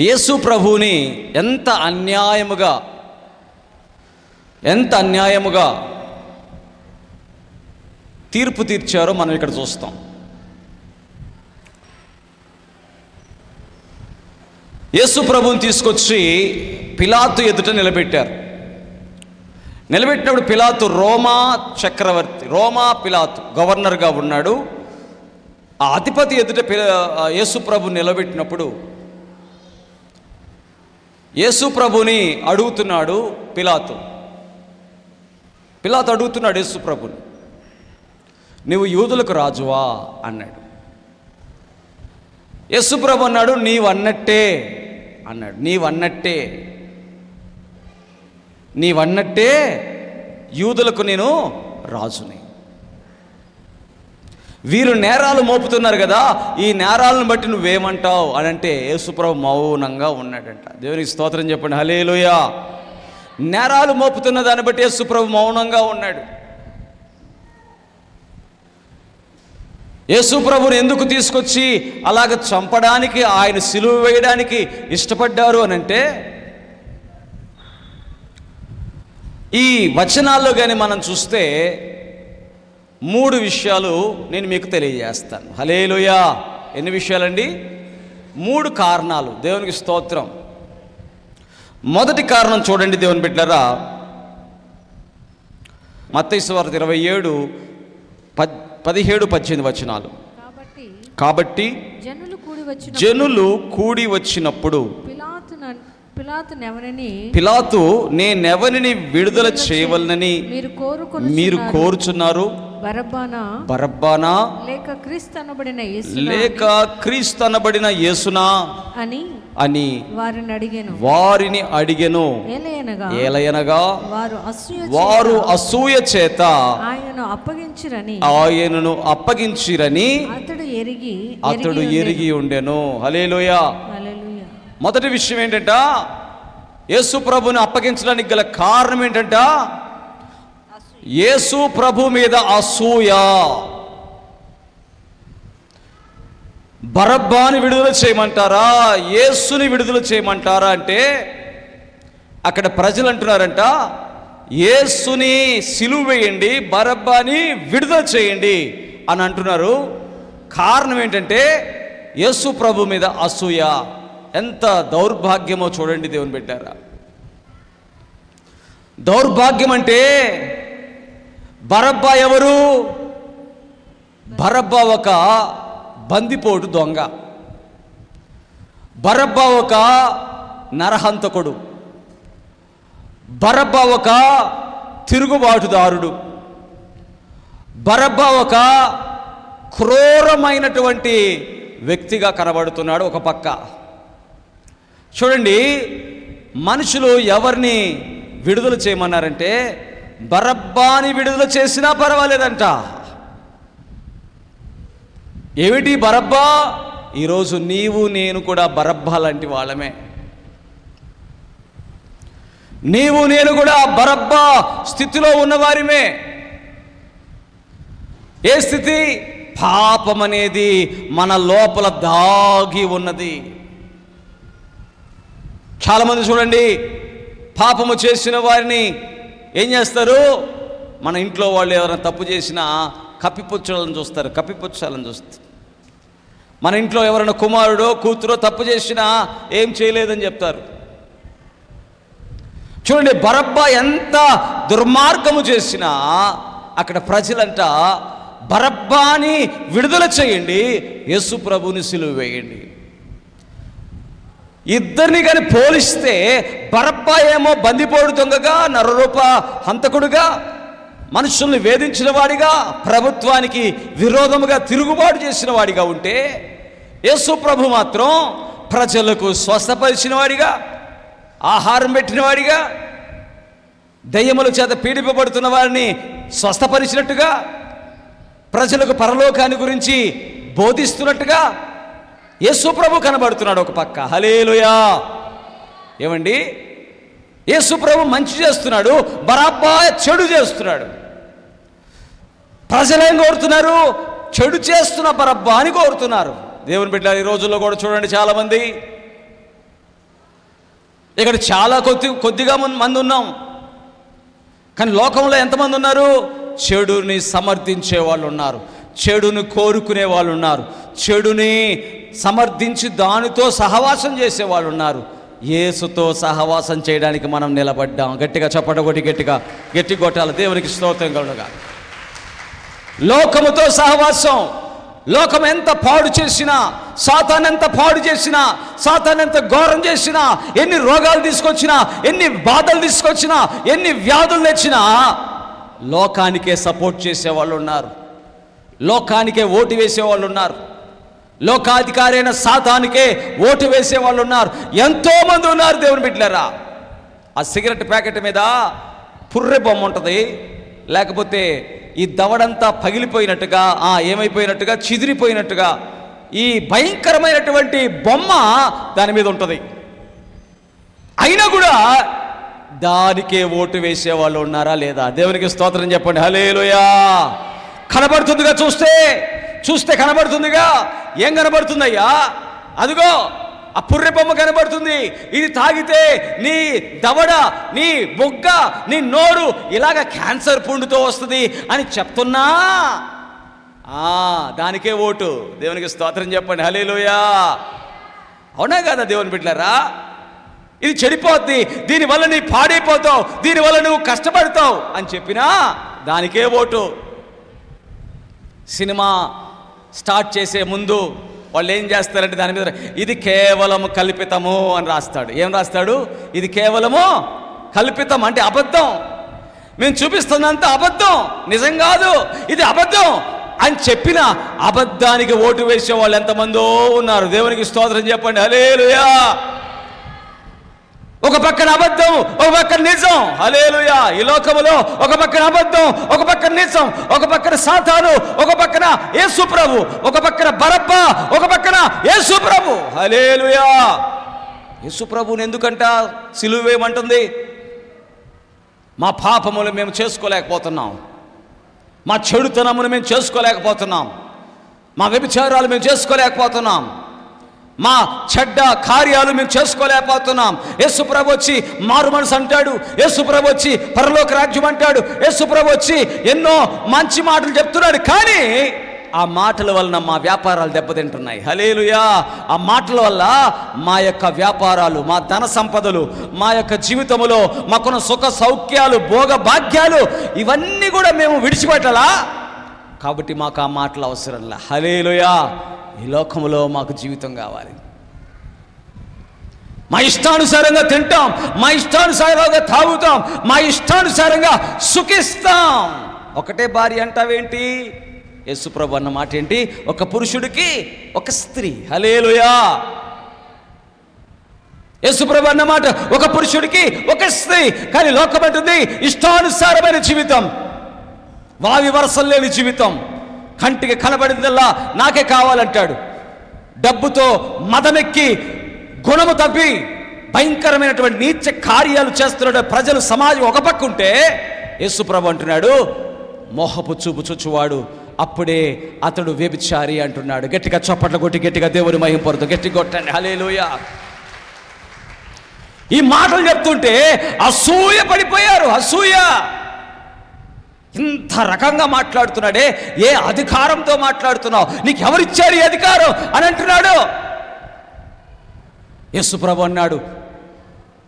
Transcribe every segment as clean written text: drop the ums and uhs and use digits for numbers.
యేసు ప్రభువుని ఎంత అన్యాయముగా తీర్పు తీర్చారో మనం ఇక్కడ చూస్తాం. యేసు ప్రభువుని తీసుకొచ్చి పిలాతు ఎదుట నిలబెట్టారు. నిలబెట్టినప్పుడు పిలాతు రోమా పిలాతు గవర్నర్గా ఉన్నాడు. ఆ అధిపతి ఎదుట యేసు ప్రభుని నిలబెట్టినప్పుడు యేసు ప్రభుని అడుగుతున్నాడు పిలాతు అడుగుతున్నాడు యేసు ప్రభుని, నువ్వు యూదులకు రాజువా అన్నాడు. యేసు ప్రభు అన్నాడు, నీవన్నట్టే అన్నాడు. నీవన్నట్టే యూదులకు నేను రాజుని. వీరు నేరాలు మోపుతున్నారు కదా, ఈ నేరాలను బట్టి నువ్వేమంటావు అని అంటే యేసుప్రభు మౌనంగా ఉన్నాడంట. దేవునికి స్తోత్రం చెప్పండి, హల్లెలూయా. నేరాలు మోపుతున్న దాన్ని బట్టి యేసుప్రభు మౌనంగా ఉన్నాడు. యేసుప్రభుని ఎందుకు తీసుకొచ్చి అలాగ చంపడానికి, ఆయన సిలువ వేయడానికి ఇష్టపడ్డారు అని అంటే, ఈ వచనాల్లో కానీ మనం చూస్తే 3 విషయాలు నేను మీకు తెలియజేస్తాను. హల్లెలూయా. ఎన్ని విషయాలండి? 3 కారణాలు. దేవునికి స్తోత్రం. మొదటి కారణం చూడండి దేవుని బిడ్డలారా, మత్తయి సువార్త 27:17-18 వచనాలు. కాబట్టి జనులు కూడి వచ్చినప్పుడు పిలాతు నేనెవరిని విడుదల చేయవలనని మీరు కోరుచున్నారు? బరబ్బానా లేక క్రీస్తు అనబడిన యేసునా అని వారిని అడిగెను. ఏలయనగా వారు అసూయ చేత ఆయనను అప్పగించిరని అతడు ఎరిగి ఉండెను. హల్లెలూయా. మొదటి విషయం ఏంటంట, యేసు ప్రభుని అప్పగించడానికి గల కారణం ఏంటంట, యేసు ప్రభు మీద అసూయ. బరబ్బాని విడుదల చేయమంటారా, యేసుని విడుదల చేయమంటారా అంటే అక్కడ ప్రజలు అంటున్నారంట, యేసుని సిలువ వేయండి, బరబ్బాని విడుదల చేయండి అని అంటున్నారు. కారణం ఏంటంటే యేసు ప్రభు మీద అసూయ. ఎంత దౌర్భాగ్యమో చూడండి దేవుని బిడ్డారా. దౌర్భాగ్యం అంటే బరబ్బా ఎవరు? బరబ్బా ఒక బందిపోటు దొంగ, బరబ్బా ఒక నరహంతకుడు, బరబ్బా ఒక తిరుగుబాటుదారుడు, బరబ్బా ఒక క్రూరమైనటువంటి వ్యక్తిగా కనబడుతున్నాడు. ఒక పక్క చూడండి, మనుషులు ఎవరిని విడుదల చేయమన్నారంటే బరబ్బాని విడుదల చేసినా పర్వాలేదంట. ఏమిటి బరబ్బా? ఈరోజు నీవు నేను కూడా బరబ్బా లాంటి వాళ్ళమే. నీవు నేను కూడా బరబ్బా స్థితిలో ఉన్నవారిమే. ఏ స్థితి? పాపం అనేది మన లోపల దాగి ఉన్నది. చాలామంది చూడండి, పాపము చేసిన వారిని ఏం చేస్తారు? మన ఇంట్లో వాళ్ళు ఎవరైనా తప్పు చేసినా కప్పిపుచ్చాలని చూస్తారు. మన ఇంట్లో ఎవరైనా కుమారుడో కూతురో తప్పు చేసినా ఏం చేయలేదని చెప్తారు. చూడండి, బరబ్బా ఎంత దుర్మార్గము చేసినా అక్కడ ప్రజలంట బరబ్బాని విడుదల చేయండి, యేసు ప్రభుని సిలువ వేయండి. ఇద్దరిని కానీ పోలిస్తే బరబ్బా ఏమో బందిపోడు దొంగగా, నరరూప హంతకుడుగా, మనుషుల్ని వేధించిన వాడిగా, ప్రభుత్వానికి విరోధముగా తిరుగుబాటు చేసిన వాడిగా ఉంటే, యేసు ప్రభు మాత్రం ప్రజలకు స్వస్థపరిచిన వాడిగా, ఆహారం పెట్టిన వాడిగా, దయ్యముల చేత పీడింపబడుతున్న వారిని స్వస్థపరిచినట్టుగా, ప్రజలకు పరలోకాన్ని గురించి బోధిస్తున్నట్టుగా యేసు ప్రభు కనబడుతున్నాడు ఒక పక్క. హల్లెలూయా. ఏమండి, యేసు ప్రభు మంచి చేస్తున్నాడు, బరబ్బా చెడు చేస్తున్నాడు. ప్రజలేం కోరుతున్నారు? చెడు చేస్తున్న బరబ్బా అని కోరుతున్నారు. దేవుని బిడ్డలారా, ఈ రోజుల్లో కూడా చూడండి, చాలామంది ఇక్కడ చాలా కొద్దిగా మంది ఉన్నాం, కానీ లోకంలో ఎంతమంది ఉన్నారు? చెడుని సమర్థించే వాళ్ళు ఉన్నారు, చెడుని కోరుకునే వాళ్ళు ఉన్నారు, చెడుని సమర్థించి దానితో సహవాసం చేసే వాళ్ళు ఉన్నారు. యేసుతో సహవాసం చేయడానికి మనం నిలబడ్డాం. గట్టిగా చప్పట కొట్టి గట్టి కొట్టాలి. దేవునికి స్తోత్రం కలుగుగా. లోకముతో సహవాసం, లోకం ఎంత పాడు చేసినా, సాతాను ఎంత పాడు చేసినా, సాతాను ఎంత ఘోరం చేసినా, ఎన్ని రోగాలు తీసుకొచ్చినా, ఎన్ని బాధలు తీసుకొచ్చినా, ఎన్ని వ్యాధులు తెచ్చినా లోకానికే సపోర్ట్ చేసేవాళ్ళు ఉన్నారు, లోకానికే ఓటు వేసేవాళ్ళు ఉన్నారు, లోకాధికారి అయిన సాతానికే ఓటు వేసేవాళ్ళు ఉన్నారు. ఎంతోమంది ఉన్నారు దేవుని బిడ్డలారా. ఆ సిగరెట్ ప్యాకెట్ మీద పుర్రె బొమ్మ ఉంటుంది, లేకపోతే ఈ దవడంతా పగిలిపోయినట్టుగా, ఏమైపోయినట్టుగా, చిదిరిపోయినట్టుగా ఈ భయంకరమైనటువంటి బొమ్మ దాని మీద ఉంటుంది. అయినా కూడా దానికే ఓటు వేసేవాళ్ళు ఉన్నారా లేదా? దేవునికి స్తోత్రం చెప్పండి. హల్లెలూయా. కనబడుతుందిగా, చూస్తే కనబడుతుందిగా. ఏం కనబడుతుందయ్యా? అదిగో ఆ పుర్రె బొమ్మ కనబడుతుంది. ఇది తాగితే నీ దవడ, నీ బొగ్గ, నీ నోరు ఇలాగ క్యాన్సర్ పుండుతో వస్తుంది అని చెప్తున్నా దానికే ఓటు. దేవునికి స్తోత్రం చెప్పండి. హల్లెలూయా. అవునా కదా దేవుని బిడ్డలారా? ఇది చెడిపోద్ది, దీనివల్ల నీ పాడైపోతావు, దీనివల్ల నువ్వు కష్టపడతావు అని చెప్పినా దానికే ఓటు. సినిమా స్టార్ట్ చేసే ముందు వాళ్ళు ఏం చేస్తారంటే దాని మీద ఇది కేవలం కల్పితము అని రాస్తాడు. ఏం రాస్తాడు? ఇది కేవలము కల్పితం, అంటే అబద్ధం, మేము చూపిస్తున్నంత అబద్ధం, నిజం కాదు, ఇది అబద్ధం అని చెప్పిన అబద్ధానికి ఓటు వేసే వాళ్ళు ఎంతమందో ఉన్నారు. దేవునికి స్తోత్రం చెప్పండి. హల్లెలూయా. ఒక పక్కన అబద్ధం, ఒక పక్కన నిజం. హల్లెలూయా. ఈ లోకములో ఒక పక్కన అబద్ధం, ఒక పక్కన నిజం, ఒక పక్కన సాతాను, ఒక పక్కన యేసు ప్రభు, ఒక పక్కన బరబ్బా, ఒక పక్కన యేసు ప్రభు. హల్లెలూయా. యేసు ప్రభువుని ఎందుకంట సిలువ వేయమంటుంది? మా పాపములు మేము చేసుకోలేకపోతున్నాం, మా చెడుతనమును మేము చేసుకోలేకపోతున్నాం, మా వ్యభిచారాలు మేము చేసుకోలేకపోతున్నాం, మా చెడ్డ కార్యాలు మేము చేసుకోలేకపోతున్నాం. యేసు ప్రభు వచ్చి మారు మనసు అంటాడు, యేసు ప్రభు వచ్చి పరలోక రాజ్యం అంటాడు, యేసు ప్రభు వచ్చి ఎన్నో మంచి మాటలు చెప్తున్నాడు. కానీ ఆ మాటల వలన మా వ్యాపారాలు దెబ్బతింటున్నాయి. హల్లెలూయా. ఆ మాటల వల్ల మా యొక్క వ్యాపారాలు, మా ధన సంపదలు, మా యొక్క జీవితంలో మాకున్న సుఖ సౌఖ్యాలు, భోగ భాగ్యాలు ఇవన్నీ కూడా మేము విడిచిపెట్టాలా? కాబట్టి మాకు ఆ మాటలు అవసరంలా. హల్లెలూయా. ఈ లోకంలో మాకు జీవితం కావాలి. మా ఇష్టానుసారంగా తింటాం, మా ఇష్టానుసారంగా తాగుతాం, మా ఇష్టానుసారంగా సుఖిస్తాం. ఒకటే భార్య అంటావేంటి? యేసుప్రభు అన్న మాట ఏంటి? ఒక పురుషుడికి ఒక స్త్రీ. హల్లెలూయా. యేసుప్రభు అన్న మాట ఒక పురుషుడికి ఒక స్త్రీ. కానీ లోకం అంటుంది ఇష్టానుసారమైన జీవితం, వావి వరసలు లేని జీవితం, కంటికి కనబడిందల్లా నాకే కావాలంటాడు. డబ్బుతో మదమెక్కి గుణము తప్పి భయంకరమైనటువంటి నీచ కార్యాలు చేస్తున్నాడు ప్రజలు, సమాజం ఒక పక్క ఉంటే యేసుప్రభు అంటున్నాడు మోహపు చూపు చూచువాడు అప్పుడే అతడు వ్యభిచారి అంటున్నాడు. గట్టిగా చప్పట్లు కొట్టి గట్టిగా దేవుని మహిమ పొందుతూ గట్టి కొట్టండి. హల్లెలూయా. ఈ మాటలు చెప్తుంటే అసూయ పడిపోయారు. అసూయ. ఇంత రకంగా మాట్లాడుతున్నాడే, ఏ అధికారంతో మాట్లాడుతున్నావు? నీకు ఎవరిచ్చారు ఈ అధికారం అని అంటున్నాడు. యేసుప్రభు అన్నాడు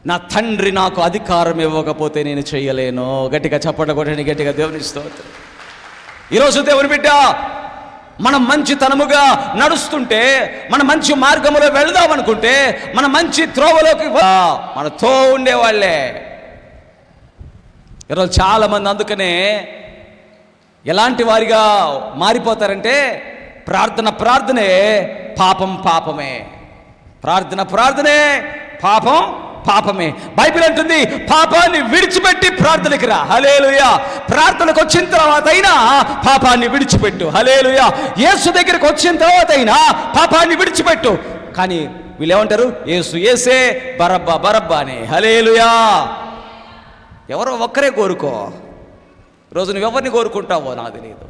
నా తండ్రి నాకు అధికారం ఇవ్వకపోతే నేను చేయలేను. గట్టిగా చప్పట కొట్టండి గట్టిగా దేవుని స్తోత్రం. ఈరోజు దేవుని బిడ్డ, మనం మంచితనముగా నడుస్తుంటే, మన మంచి మార్గంలో వెళదాం అనుకుంటే, మన మంచి త్రోవలోకి మనతో ఉండేవాళ్లే ఈరోజు చాలామంది అందుకనే ఎలాంటి వారిగా మారిపోతారంటే ప్రార్థనే పాపం పాపమే, ప్రార్థనే పాపం పాపమే. బైబిల్ అంటుంది పాపాన్ని విడిచిపెట్టి ప్రార్థనకి రా. హల్లెలూయా. ప్రార్థనకు వచ్చిన తర్వాత అయినా పాపాన్ని విడిచిపెట్టు. హల్లెలూయా. యేసు దగ్గరికి వచ్చిన తర్వాత అయినా పాపాన్ని విడిచిపెట్టు. కానీ వీళ్ళు ఏమంటారు? యేసు యేసే, బరబ్బా బరబ్బానే. హల్లెలూయా. ఎవరో ఒక్కరే కోరుకో. రోజు నువ్వెవరిని కోరుకుంటావో నాకు తెలియదు.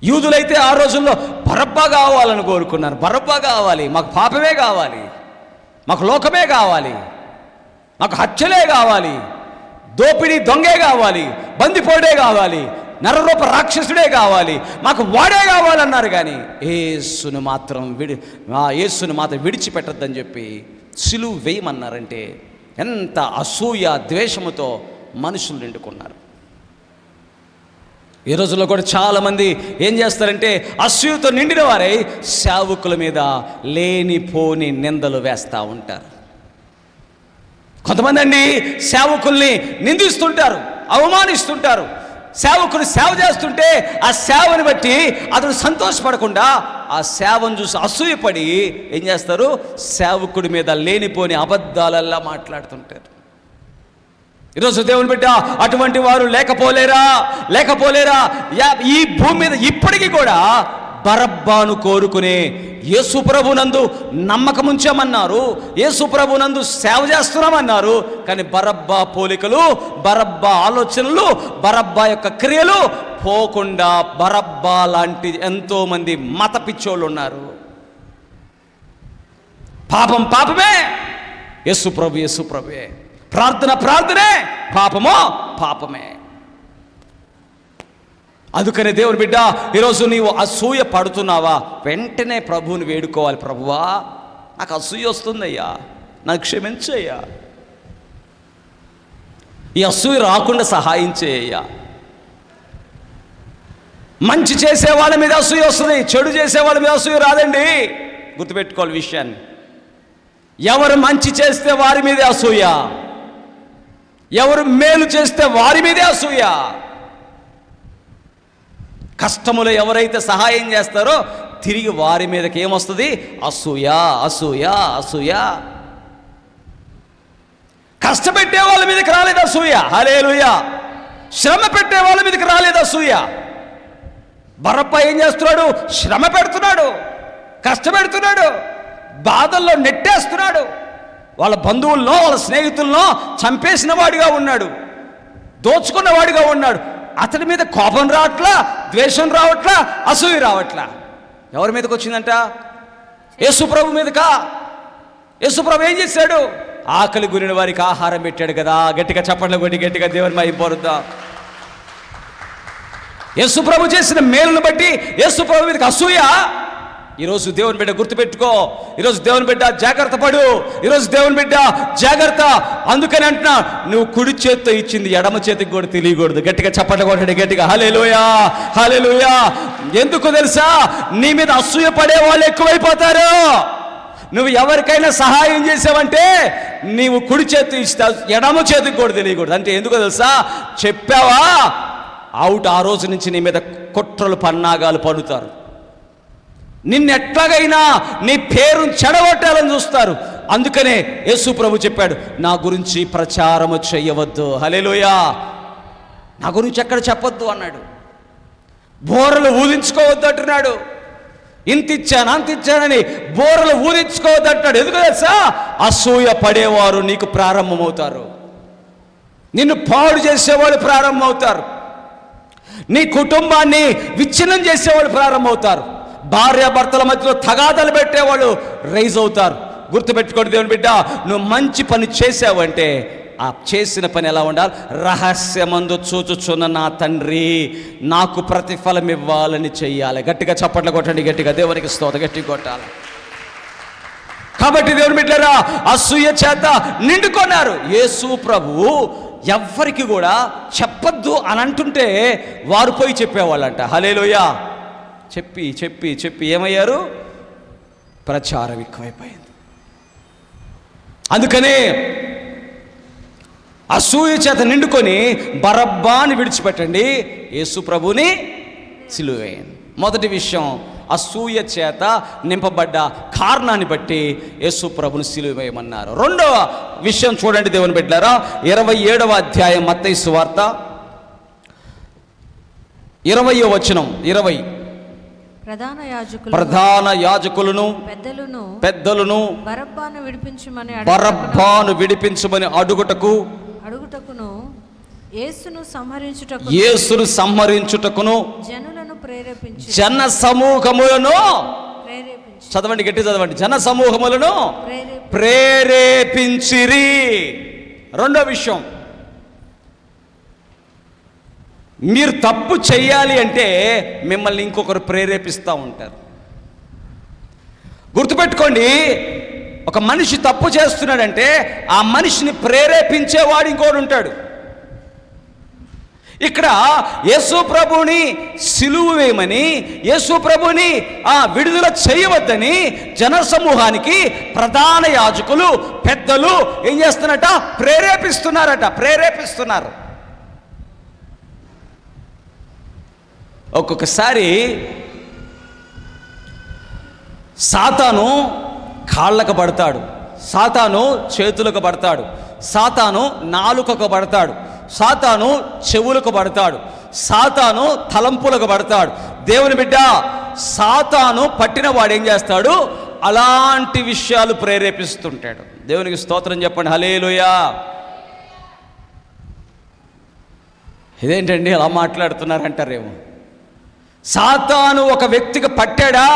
యూదులైతే ఆ రోజుల్లో బరబ్బా కావాలని కోరుకున్నారు. బరబ్బా కావాలి, మాకు పాపమే కావాలి, మాకు లోకమే కావాలి. మాకు హత్యలే కావాలి, దోపిడీ దొంగే కావాలి, బందిపోడే కావాలి, నరరూప రాక్షసుడే కావాలి, మాకు వాడే కావాలన్నారు. కానీ యేసును మాత్రం విడిచిపెట్టద్దని చెప్పి సిలువ వేయమన్నారంటే ఎంత అసూయ ద్వేషముతో మనుషులు నిండుకున్నారు. ఈ రోజుల్లో కూడా చాలామంది ఏం చేస్తారంటే అసూయతో నిండిన వారై సేవకుల మీద లేనిపోని నిందలు వేస్తూ ఉంటారు. కొంతమంది అండి సేవకుల్ని నిందిస్తుంటారు, అవమానిస్తుంటారు. సేవకులు సేవ చేస్తుంటే ఆ సేవని బట్టి అతను సంతోషపడకుండా ఆ సేవను చూసి అసూయపడి ఏం చేస్తారు, సేవకుడి మీద లేనిపోని అబద్ధాలల్లా మాట్లాడుతుంటారు. ఈరోజు దేవుని బిడ్డ అటువంటి వారు లేకపోలేరా ఈ భూమి మీద ఇప్పటికీ కూడా బరబ్బాను కోరుకునే యేసు ప్రభునందు నమ్మకం ఉంచామన్నారు, యేసు ప్రభునందు సేవ చేస్తున్నామన్నారు. కానీ బరబ్బా పోలికలు, బరబ్బా ఆలోచనలు, బరబ్బా యొక్క క్రియలు పోకుండా బరబ్బా లాంటి ఎంతోమంది మత పిచ్చోళ్ళు ఉన్నారు. పాపం పాపమే, యేసు ప్రభువే, ప్రార్థనే, పాపమే. అందుకనే దేవుని బిడ్డ ఈరోజు నీవు అసూయ పడుతున్నావా, వెంటనే ప్రభువుని వేడుకోవాలి. ప్రభువా, నాకు అసూయ వస్తుందయ్యా, నాకు క్షమించయ్యా, ఈ అసూయ రాకుండా సహాయం చేయ్యా. మంచి చేసే వాళ్ళ మీద అసూయ వస్తుంది, చెడు చేసే వాళ్ళ మీద అసూయ రాదండి. గుర్తుపెట్టుకోవాలి విషయాన్ని. ఎవరు మంచి చేస్తే వారి మీదే అసూయ, ఎవరు మేలు చేస్తే వారి మీదే అసూయ. కష్టములో ఎవరైతే సహాయం చేస్తారో తిరిగి వారి మీదకి ఏమొస్తుంది, అసూయ. కష్టపెట్టే వాళ్ళ మీదకి రాలేదు అసూయ, హల్లెలూయా. శ్రమ పెట్టే వాళ్ళ మీదకి రాలేదు అసూయ. బరబ్బా ఏం చేస్తున్నాడు, శ్రమ పెడుతున్నాడు, కష్టపెడుతున్నాడు, బాధల్లో నెట్టేస్తున్నాడు. వాళ్ళ బంధువుల్లో, వాళ్ళ స్నేహితుల్లో చంపేసిన వాడిగా ఉన్నాడు, దోచుకున్న వాడిగా ఉన్నాడు. అతడి మీద కోపం రావట్లా, ద్వేషం రావట్లా, అసూయ రావట్లా. ఎవరి మీదకి వచ్చిందంట, యేసు ప్రభు మీదకా. యేసు ప్రభు ఏం చేశాడు, ఆకలి గురిన వారికి ఆహారం పెట్టాడు కదా. గట్టిగా చప్పట్లు కొట్టి గట్టిగా దేవుని మహిమపరుద్దాం. యేసు ప్రభు చేసిన మేలును బట్టి యేసు ప్రభు మీదకి అసూయ. ఈరోజు దేవుని బిడ్డ గుర్తుపెట్టుకో, ఈరోజు దేవుని బిడ్డ జాగ్రత్త పడు, ఈరోజు దేవుని బిడ్డ జాగ్రత్త. అందుకని అంటున్నా, నువ్వు కుడి చేత్తో ఇచ్చింది ఎడమ చేతికి కూడా తెలియకూడదు. గట్టిగా చప్పట్లు కొట్టండి, గట్టిగా హల్లెలూయా. ఎందుకు తెలుసా, నీ మీద అసూయ పడే వాళ్ళు ఎక్కువైపోతారు. నువ్వు ఎవరికైనా సహాయం చేసావంటే నీవు కుడి చేతి ఇస్తావు, ఎడమ చేతికి కూడా తెలియకూడదు. అంటే ఎందుకో తెలుసా, చెప్పావా అవుట్. ఆ రోజు నుంచి నీ మీద కుట్రలు పన్నాగాలు పన్నుతారు. నిన్నెట్లాగైనా నీ పేరును చెడగొట్టాలని చూస్తారు. అందుకనే యేసు ప్రభు చెప్పాడు, నా గురించి ప్రచారము చెయ్యవద్దు. హల్లెలూయా. నా గురించి ఎక్కడ చెప్పొద్దు అన్నాడు. బోరలు ఊదించుకోవద్దు అంటున్నాడు. అంతిచ్చానని బోరలు ఊదించుకోవద్దు అంటున్నాడు. ఎందుకు తెలుసా, అసూయ పడేవారు నీకు ప్రారంభమవుతారు, నిన్ను పాడు చేసేవాళ్ళు ప్రారంభమవుతారు, నీ కుటుంబాన్ని విచ్ఛిన్నం చేసేవాళ్ళు ప్రారంభమవుతారు, భార్యాభర్తల మధ్యలో తగాదాలు పెట్టేవాళ్ళు రైజ్ అవుతారు. గుర్తుపెట్టుకోండి దేవుని బిడ్డ, నువ్వు మంచి పని చేసావంటే ఆ చేసిన పని ఎలా ఉండాలి, రహస్యమందు చూచుచున్న నా తండ్రి నాకు ప్రతిఫలం ఇవ్వాలని చెయ్యాలి. గట్టిగా చప్పట్లు కొట్టండి, గట్టిగా దేవునికి స్తోత్రం గట్టిగా కొట్టాలి. కాబట్టి దేవుని బిడ్డలారా, అసూయ చేత నిండుకున్నారు. యేసు ప్రభు ఎవ్వరికి కూడా చెప్పద్దు అని అంటుంటే వారు పోయి చెప్పేవాళ్ళంట. హల్లెలూయా. చెప్పి ఏమయ్యారు, ప్రచారం ఎక్కువైపోయింది. అందుకనే అసూయ చేత నిండుకొని బరబ్బాని విడిచిపెట్టండి, యేసు ప్రభుని సిలువ వేయండి. మొదటి విషయం, అసూయ చేత నింపబడ్డ కారణాన్ని బట్టి యేసు ప్రభుని సిలువ వేయమన్నారు. రెండవ విషయం చూడండి దేవుని బిడ్డలారా, 27వ అధ్యాయం మత్తయి సువార్త 20వ వచనం. 20 ప్రధాన యాజకులను పెద్దలను బరబ్బాను విడిపించమని అడుగుటకును యేసును సంహరించుటకును జన సమూహములను చదవండి, గట్టి చదవండి, జన సమూహములను ప్రేరేపించిరి. రెండో విషయం, మీరు తప్పు చెయ్యాలి అంటే మిమ్మల్ని ఇంకొకరు ప్రేరేపిస్తూ ఉంటారు. గుర్తుపెట్టుకోండి, ఒక మనిషి తప్పు చేస్తున్నాడంటే ఆ మనిషిని ప్రేరేపించేవాడు ఇంకోడు ఉంటాడు. ఇక్కడ యేసు ప్రభుని సిలువ వేయమని, యేసు ప్రభుని విడుదల చేయవద్దని జనసమూహానికి ప్రధాన యాజకులు, పెద్దలు ఏం చేస్తున్నారట? ప్రేరేపిస్తున్నారు. ఒక్కొక్కసారి సాతాను కాళ్ళకు పడతాడు, సాతాను చేతులకు పడతాడు, సాతాను నాలుకకు పడతాడు, సాతాను చెవులకు పడతాడు, సాతాను తలంపులకు పడతాడు. దేవుని బిడ్డ, సాతాను పట్టిన వాడు ఏం చేస్తాడు? అలాంటి విషయాలు ప్రేరేపిస్తుంటాడు. దేవునికి స్తోత్రం చెప్పండి, హల్లెలూయా. ఇదేంటండి అలా మాట్లాడుతున్నారంటారేమో. సాతాను ఒక వ్యక్తికి పట్టాడా,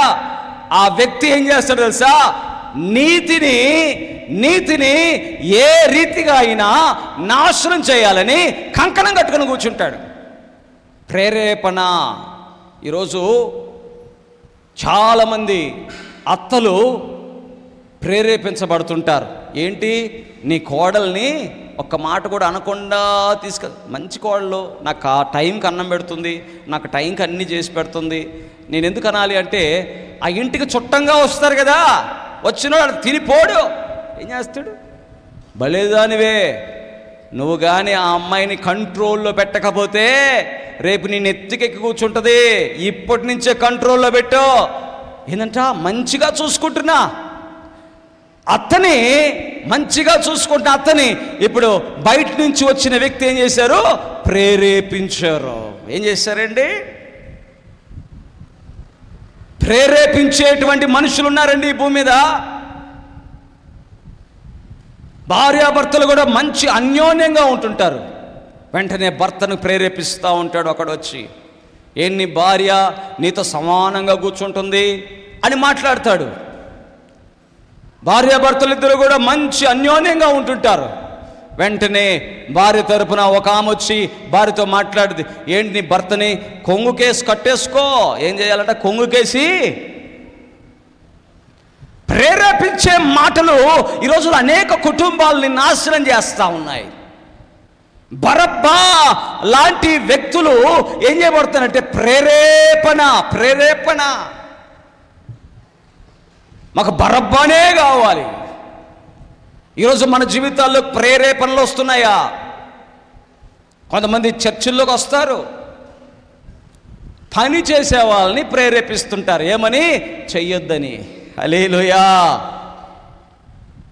ఆ వ్యక్తి ఏం చేస్తాడు తెలుసా? నీతిని ఏ రీతిగా అయినా నాశనం చేయాలని కంకణం కట్టుకుని కూర్చుంటాడు. ప్రేరేపణ. ఈరోజు చాలామంది అత్తలు ప్రేరేపించబడుతుంటారు. ఏంటి? నీ కోడల్ని ఒక్క మాట కూడా అనకుండా మంచి కోడలు, నాకు ఆ టైంకి అన్నం పెడుతుంది, నాకు టైంకి అన్నీ చేసి పెడుతుంది, నేను ఎందుకు అనాలి అంటే, ఆ ఇంటికి చుట్టంగా వస్తారు కదా, వచ్చినోడు తినిపోడు, ఏం చేస్తాడు? భలేదానివే, నువ్వు కానీ ఆ అమ్మాయిని కంట్రోల్లో పెట్టకపోతే రేపు నేను ఎత్తికెక్కి కూర్చుంటుంది, ఇప్పటి నుంచే కంట్రోల్లో పెట్టు. ఏంటంట? మంచిగా చూసుకుంటున్నా అత్తని, మంచిగా చూసుకుంటున్న అత్తని ఇప్పుడు బయట నుంచి వచ్చిన వ్యక్తి ఏం చేశారు? ప్రేరేపించారు. ఏం చేశారండి? ప్రేరేపించేటువంటి మనుషులు ఉన్నారండి ఈ భూమి మీద. భార్యాభర్తలు కూడా మంచి అన్యోన్యంగా ఉంటుంటారు. వెంటనే భర్తను ప్రేరేపిస్తూ ఉంటాడు ఒకడు వచ్చి, నీ భార్య నీతో సమానంగా కూర్చుంటుంది అని మాట్లాడతాడు. భార్యాభర్తలు ఇద్దరు కూడా మంచి అన్యోన్యంగా ఉంటుంటారు. వెంటనే భార్య తరపున ఒక ఆమె వచ్చి భార్యతో మాట్లాడుతుంది, ఏంటి నీ భర్తని కొంగు కేసు కట్టేసుకో. ఏం చేయాలంటే కొంగు కేసి. ప్రేరేపించే మాటలు ఈరోజు అనేక కుటుంబాలని నాశనం చేస్తూ ఉన్నాయి. బరబ్బా లాంటి వ్యక్తులు ఏం చేయబడుతున్నారంటే ప్రేరేపణ. మాకు బరబ్బానే కావాలి. ఈరోజు మన జీవితాల్లో ప్రేరేపణలు వస్తున్నాయా? కొంతమంది చర్చిల్లోకి వస్తారు, పని చేసే వాళ్ళని ప్రేరేపిస్తుంటారు. ఏమని? చెయ్యొద్దని. హల్లెలూయా.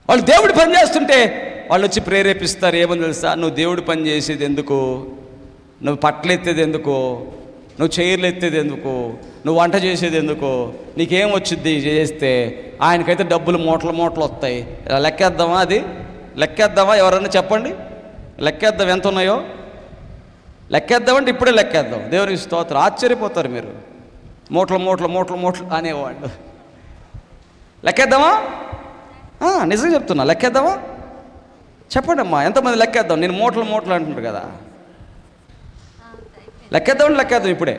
వాళ్ళు దేవుడి పని చేస్తుంటే వాళ్ళు వచ్చి ప్రేరేపిస్తారు. ఏమని తెలుసా? నువ్వు దేవుడి పని చేసేది ఎందుకు? నువ్వు పట్టలు ఎత్తేది ఎందుకు? నువ్వు చైర్లు ఎత్తేది ఎందుకు? నువ్వు వంట చేసేది ఎందుకు? నీకేం వచ్చింది చేస్తే? ఆయనకైతే డబ్బులు మూటలు వస్తాయి. లెక్కేద్దామా? అది లెక్కేద్దామా? ఎవరన్నా చెప్పండి, లెక్కేద్దాం ఎంత ఉన్నాయో. లెక్కేద్దామంటే ఇప్పుడే లెక్కేద్దాం. దేవునికి స్తోత్రం. ఆశ్చర్యపోతారు మీరు. మూటలు అనేవాళ్ళు. లెక్కేద్దామా? నిజంగా చెప్తున్నా, లెక్కేద్దామా? చెప్పండి అమ్మా, ఎంతమంది లెక్కేద్దాం? నేను మూటలు అంటున్నారు కదా, లెక్కేద్దాం ఇప్పుడే.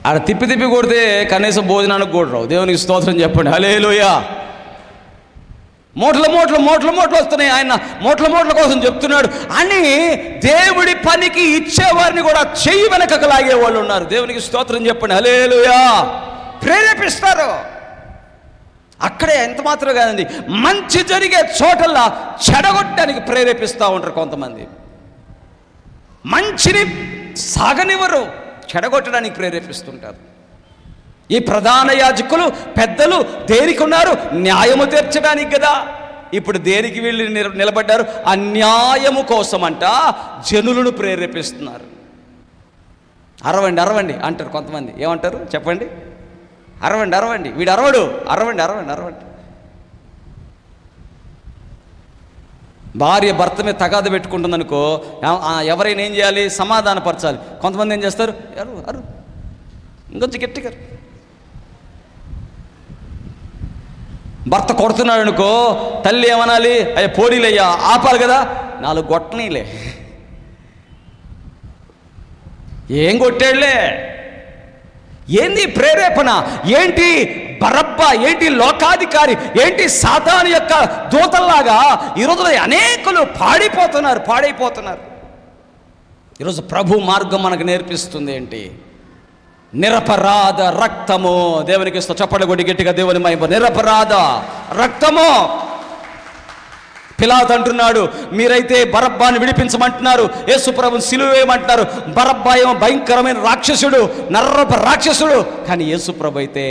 ఆడ తిప్పి కొడితే కనీసం భోజనానికి కూడా రావు. దేవునికి స్తోత్రం చెప్పండి, హల్లెలూయా. మూటలు వస్తున్నాయి. ఆయన మూటల కోసం చెప్తున్నాడు అని దేవుడి పనికి ఇచ్చేవారిని కూడా చెయ్యి వెనకకు లాగే వాళ్ళు ఉన్నారు. దేవునికి స్తోత్రం చెప్పండి, హల్లెలూయా. ప్రేరేపిస్తారు. అక్కడే ఎంత మాత్రం కాదండి, మంచి జరిగే చోటల్లా చెడగొట్టడానికి ప్రేరేపిస్తూ ఉంటారు కొంతమంది. మంచిని సాగనివ్వరు, చెడగొట్టడానికి ప్రేరేపిస్తుంటారు. ఈ ప్రధాన యాజకులు, పెద్దలు దేనికి ఉన్నారు? న్యాయము తీర్చడానికి కదా. ఇప్పుడు దేనికి వీళ్ళు నిలబడ్డారు? అన్యాయము కోసమంట జనులను ప్రేరేపిస్తున్నారు. అరవండి అంటారు కొంతమంది. ఏమంటారు చెప్పండి? అరవండి, వీడు అరవండి. భార్య భర్త మీద తగాద పెట్టుకుంటుందనుకో, ఎవరైనా ఏం చేయాలి? సమాధానపరచాలి. కొంతమంది ఏం చేస్తారు? అరు ఇంకొంచెం గట్టిగా. భర్త కొడుతున్నాడు అనుకో, తల్లి ఏమనాలి? అయ్యా పోనీలయ్యా, ఆపాలి కదా, 4 గొట్టనీలే. ఏం కొట్టాడులే? ఏంది ప్రేరేపణ? ఏంటి బరబ్బా? ఏంటి లోకాధికారి? ఏంటి సాతాను యొక్క దూతల్లాగా ఈ రోజున అనేకులు పాడైపోతున్నారు. ఈరోజు ప్రభు మార్గం మనకు నేర్పిస్తుంది ఏంటి? నిరపరాధ రక్తము. దేవునికి చప్పట్లు కొట్టి గట్టిగా దేవుని మహిమ. నిరపరాధ రక్తము. పిలాతు అంటున్నాడు, మీరైతే బరబ్బాని విడిపించమంటున్నారు, యేసు ప్రభుని సిలువ వేయమంటున్నారు. బరబ్బా ఏమో భయంకరమైన రాక్షసుడు, నర్రప రాక్షసుడు. కానీ యేసు ప్రభు అయితే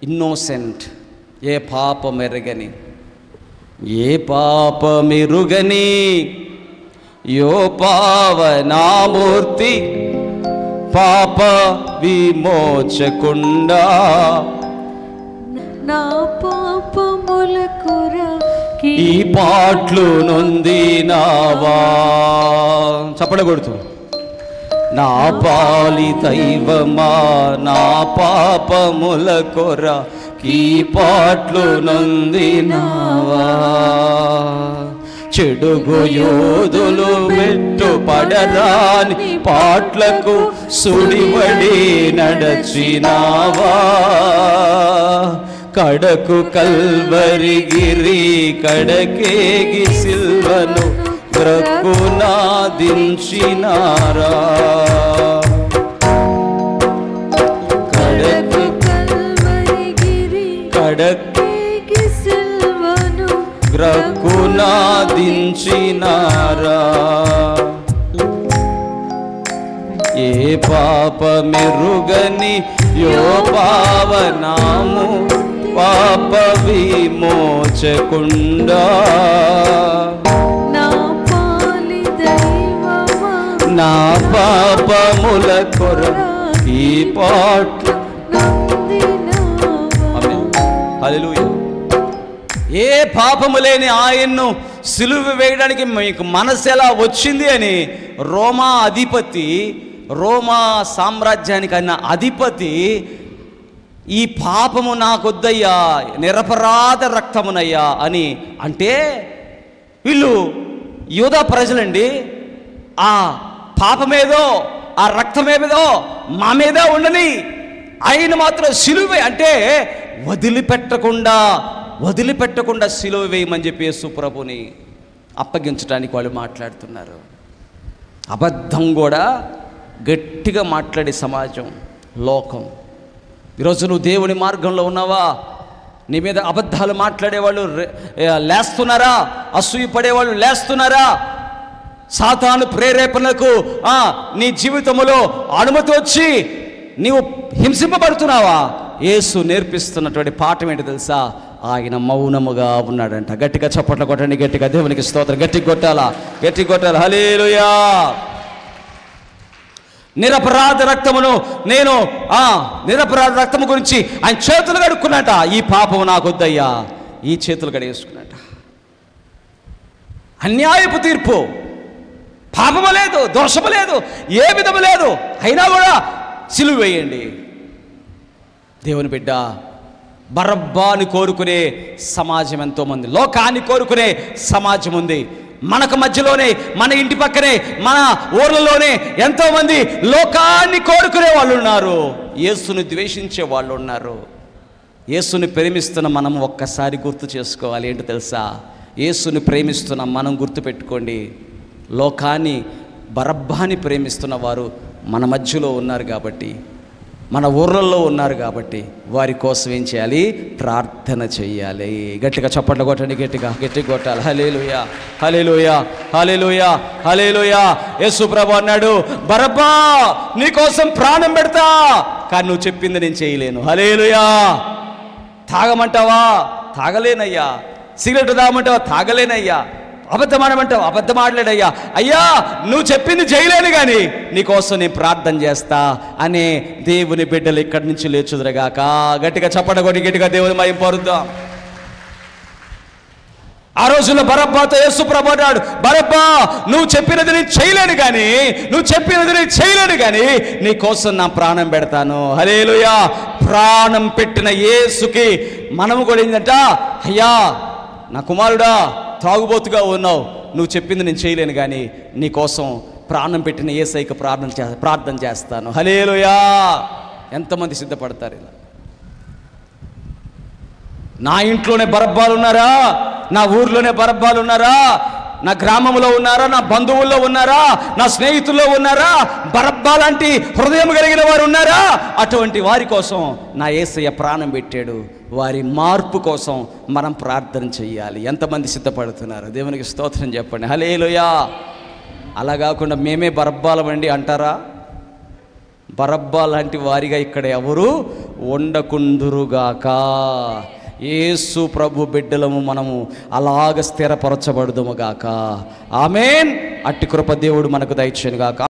ఇన్నోసెంట్, ఏ పాపమెరుగని యో పావనామూర్తి పాప విమోచకుండా నా పాపముల కొరకి ఈ పాటలు నొందినావా. చప్పట కొడుతూ, నా పాలి దైవమా, నా పాపముల కొరకి పాటలు నొందినావా. చెడుగు యోధులు మెట్టుపడరాని పాట్లకు సుడివడి నడచినావా. కడకు కల్వరిగిరి కడకేగి సిల్వను గ్రక్కునా దించినారా. కడకు కల్వరిగిరి కడకేగి సిల్వను గ్రక్కునా దించినారా. ఏ పాపమెరుగని యో పావనాము పాప విమోచకుండా నా పాపముల కొరకు ఈ పాటలు. హల్లెలూయా. ఏ పాపము లేని ఆయన్ను సిలువ వేయడానికి మీకు మనసు ఎలా వచ్చింది అని రోమా సామ్రాజ్యానికి అన్న అధిపతి, ఈ పాపము నాకొద్దయ్యా, నిరపరాధ రక్తమునయ్యా అని అంటే, వీళ్ళు యూదా ప్రజలండి. ఆ పాపమేదో ఆ రక్తమేదో మా మీద ఉండని, ఆయన మాత్రం సిలువ అంటే వదిలిపెట్టకుండా సిలువ వేయమని చెప్పి యేసు ప్రభుని అప్పగించడానికి వాళ్ళు మాట్లాడుతున్నారు. అబద్ధం కూడా గట్టిగా మాట్లాడే సమాజం, లోకం. ఈరోజు నువ్వు దేవుని మార్గంలో ఉన్నావా? నీ మీద అబద్ధాలు మాట్లాడేవాళ్ళు లేస్తున్నారా? అసూయ పడేవాళ్ళు లేస్తున్నారా? సాతాను ప్రేరేపణలకు నీ జీవితంలో అనుమతి వచ్చి నీవు హింసింపబడుతున్నావా? యేసు నేర్పిస్తున్నటువంటి పాఠం ఏంటి తెలుసా? ఆయన మౌనముగా ఉన్నాడంట. గట్టిగా చప్పట్లు కొట్టండి, గట్టిగా దేవునికి స్తోత్రం. గట్టిగా కొట్టాలా? హల్లెలూయా. నిరపరాధ రక్తమును నిరపరాధ రక్తము గురించి ఆయన చేతులు కడుక్కున్నట. ఈ పాపము నాకొద్దయ్యా, ఈ చేతులు కడిగేసుకున్నట. అన్యాయపు తీర్పు, పాపము లేదు, దోషము లేదు, ఏ విధము లేదు, అయినా కూడా సిలువ వేయండి. దేవుని బిడ్డ, బరబ్బాని కోరుకునే సమాజం ఎంతోమంది, లోకాన్ని కోరుకునే సమాజం ఉంది. మనకు మధ్యలోనే, మన ఇంటి పక్కనే, మన ఊర్లలోనే ఎంతోమంది లోకాన్ని కోరుకునే వాళ్ళు ఉన్నారు, యేసుని ద్వేషించే వాళ్ళు ఉన్నారు. యేసుని ప్రేమిస్తున్న మనం ఒక్కసారి గుర్తు చేసుకోవాలి. ఏంటో తెలుసా? యేసుని ప్రేమిస్తున్న మనం గుర్తుపెట్టుకోండి, లోకాన్ని బరబ్బాని ప్రేమిస్తున్న వారు మన మధ్యలో ఉన్నారు కాబట్టి, మన ఊర్లలో ఉన్నారు కాబట్టి వారి కోసం ఏం చేయాలి? ప్రార్థన చేయాలి. గట్టిగా చప్పట్లు కొట్టండి, గట్టిగా కొట్టాలి. హల్లెలూయా, హల్లెలూయా, హల్లెలూయా, హల్లెలూయా. యేసు ప్రభు అన్నాడు, బరబ్బా నీకోసం ప్రాణం పెడతా, కానీ నువ్వు చెప్పింది నేను చేయలేను. హల్లెలూయా. తాగమంటావా? తాగలేనయ్యా. సిగరెట్ తాగమంటావా? తాగలేనయ్యా. అబద్ధం ఆడమంటావు? అబద్ధం ఆడలేడయ్యా. అయ్యా నువ్వు చెప్పింది చేయలేను, కానీ నీకోసం నేను ప్రార్థన చేస్తా అనే దేవుని బిడ్డలు ఇక్కడి నుంచి లేచుదురుగాక. గట్టిగా చప్పట కొట్టి గట్టిగా దేవుని మహిమ పరుద్దాం. ఆ రోజుల్లో బరబ్బాతో యేసు ప్రభు అన్నాడు, బరబ్బా నువ్వు చెప్పినది నేను చేయలేను కానీ నీ కోసం నా ప్రాణం పెడతాను. హల్లెలూయా. ప్రాణం పెట్టిన యేసుకి మనము కూడా ఏంటంట, అయ్యా నా కుమారుడా త్రాగుబోతుగా ఉన్నావు, నువ్వు చెప్పింది నేను చేయలేను, కానీ నీ కోసం ప్రాణం పెట్టిన యేసయ్యకు ప్రార్థన చేస్తాను. హల్లెలూయా. ఎంతమంది సిద్ధపడతారు ఇలా? నా ఇంట్లోనే బరబ్బాలు ఉన్నారా, నా ఊర్లోనే బరబ్బాలు ఉన్నారా, నా గ్రామంలో ఉన్నారా, నా బంధువుల్లో ఉన్నారా, నా స్నేహితుల్లో ఉన్నారా, బరబ్బా లాంటి హృదయం కలిగిన వారు ఉన్నారా? అటువంటి వారి కోసం నా యేసయ్య ప్రాణం పెట్టాడు. వారి మార్పు కోసం మనం ప్రార్థన చెయ్యాలి. ఎంతమంది సిద్ధపడుతున్నారు? దేవునికి స్తోత్రం చెప్పండి. హల్లెలూయా. అలా కాకుండా మేమే బరబ్బాలమండి అంటారా? బరబ్బా లాంటి వారిగా ఇక్కడ ఎవరు ఉండకుందురుగాక. యేసు ప్రభు బిడ్డలము మనము అలాగ స్థిరపరచబడుదుముగాక. ఆమేన్. అట్టి కృప దేవుడు మనకు దయచేయునుగాక.